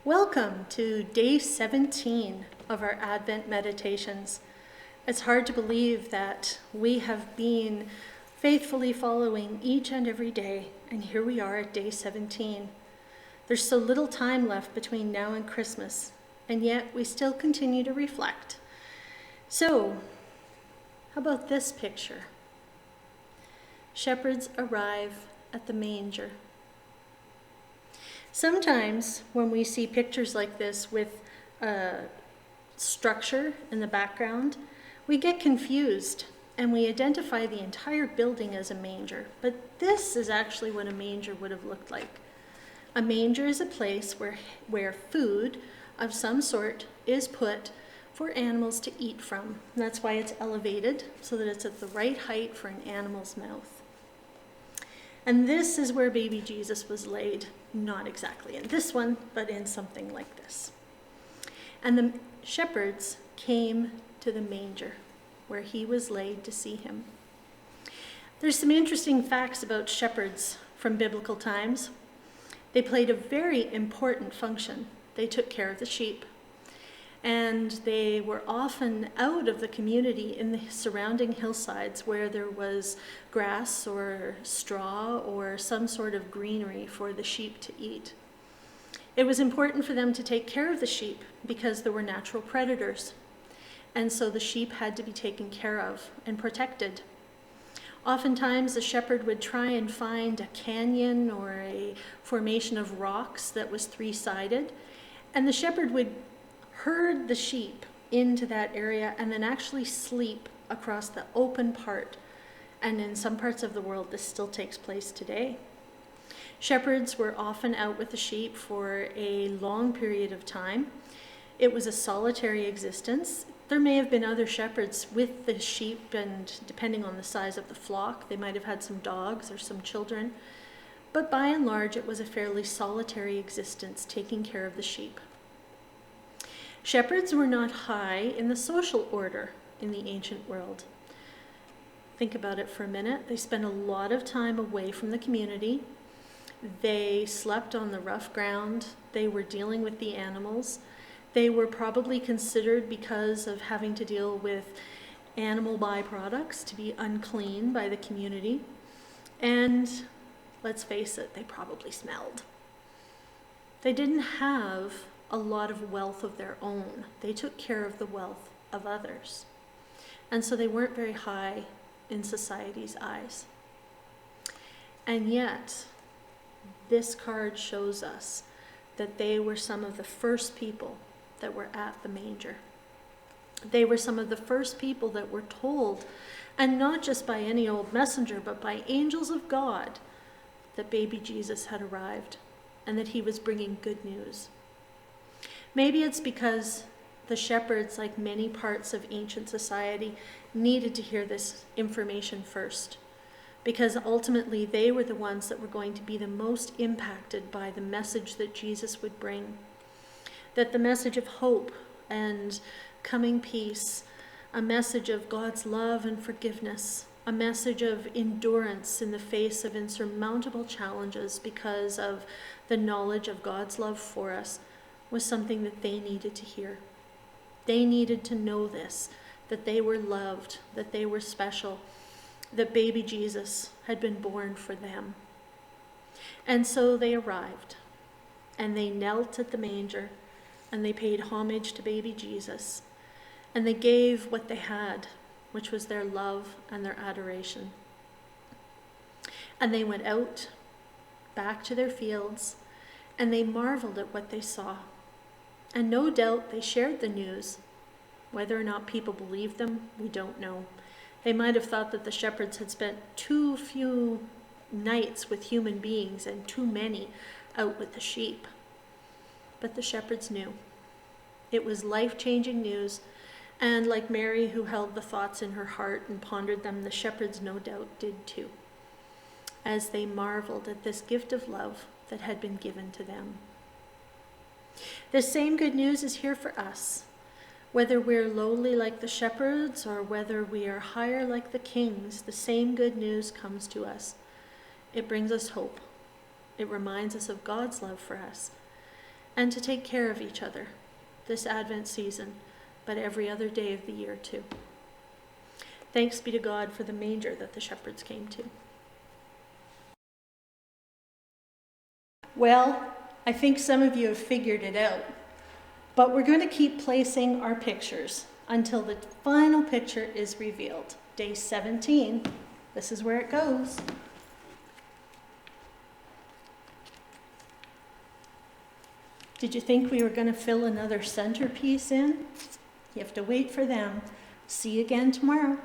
Welcome to day 17 of our Advent meditations. It's hard to believe that we have been faithfully following each and every day, and here we are at day 17. There's so little time left between now and Christmas, and yet we still continue to reflect. So, how about this picture? Shepherds arrive at the manger. Sometimes when we see pictures like this with structure in the background, we get confused and we identify the entire building as a manger. But this is actually what a manger would have looked like. A manger is a place where food of some sort is put for animals to eat from. And that's why it's elevated, so that it's at the right height for an animal's mouth. And this is where baby Jesus was laid. Not exactly in this one, but in something like this. And the shepherds came to the manger where he was laid to see him. There's some interesting facts about shepherds from biblical times. They played a very important function. They took care of the sheep. And they were often out of the community in the surrounding hillsides where there was grass or straw or some sort of greenery for the sheep to eat. It was important for them to take care of the sheep because there were natural predators. And so the sheep had to be taken care of and protected. Oftentimes the shepherd would try and find a canyon or a formation of rocks that was three-sided, and the shepherd would herd the sheep into that area and then actually sleep across the open part. And in some parts of the world, this still takes place today. Shepherds were often out with the sheep for a long period of time. It was a solitary existence. There may have been other shepherds with the sheep, and depending on the size of the flock, they might have had some dogs or some children. But by and large, it was a fairly solitary existence, taking care of the sheep. Shepherds were not high in the social order in the ancient world. Think about it for a minute. They spent a lot of time away from the community. They slept on the rough ground. They were dealing with the animals. They were probably considered, because of having to deal with animal byproducts, to be unclean by the community. And let's face it, they probably smelled. They didn't have a lot of wealth of their own. They took care of the wealth of others. And so they weren't very high in society's eyes. And yet, this card shows us that they were some of the first people that were at the manger. They were some of the first people that were told, and not just by any old messenger, but by angels of God, that baby Jesus had arrived and that he was bringing good news. Maybe it's because the shepherds, like many parts of ancient society, needed to hear this information first, because ultimately they were the ones that were going to be the most impacted by the message that Jesus would bring. That the message of hope and coming peace, a message of God's love and forgiveness, a message of endurance in the face of insurmountable challenges because of the knowledge of God's love for us, was something that they needed to hear. They needed to know this, that they were loved, that they were special, that baby Jesus had been born for them. And so they arrived, and they knelt at the manger, and they paid homage to baby Jesus, and they gave what they had, which was their love and their adoration. And they went out, back to their fields, and they marveled at what they saw. And no doubt they shared the news. Whether or not people believed them, we don't know. They might have thought that the shepherds had spent too few nights with human beings and too many out with the sheep. But the shepherds knew. It was life-changing news, and like Mary, who held the thoughts in her heart and pondered them, the shepherds no doubt did too, as they marveled at this gift of love that had been given to them. This same good news is here for us. Whether we're lowly like the shepherds or whether we are higher like the kings, the same good news comes to us. It brings us hope. It reminds us of God's love for us. and to take care of each other this Advent season, but every other day of the year too. Thanks be to God for the manger that the shepherds came to. Well, I think some of you have figured it out, but we're going to keep placing our pictures until the final picture is revealed. Day 17, this is where it goes. Did you think we were going to fill another centerpiece in? You have to wait for them. See you again tomorrow.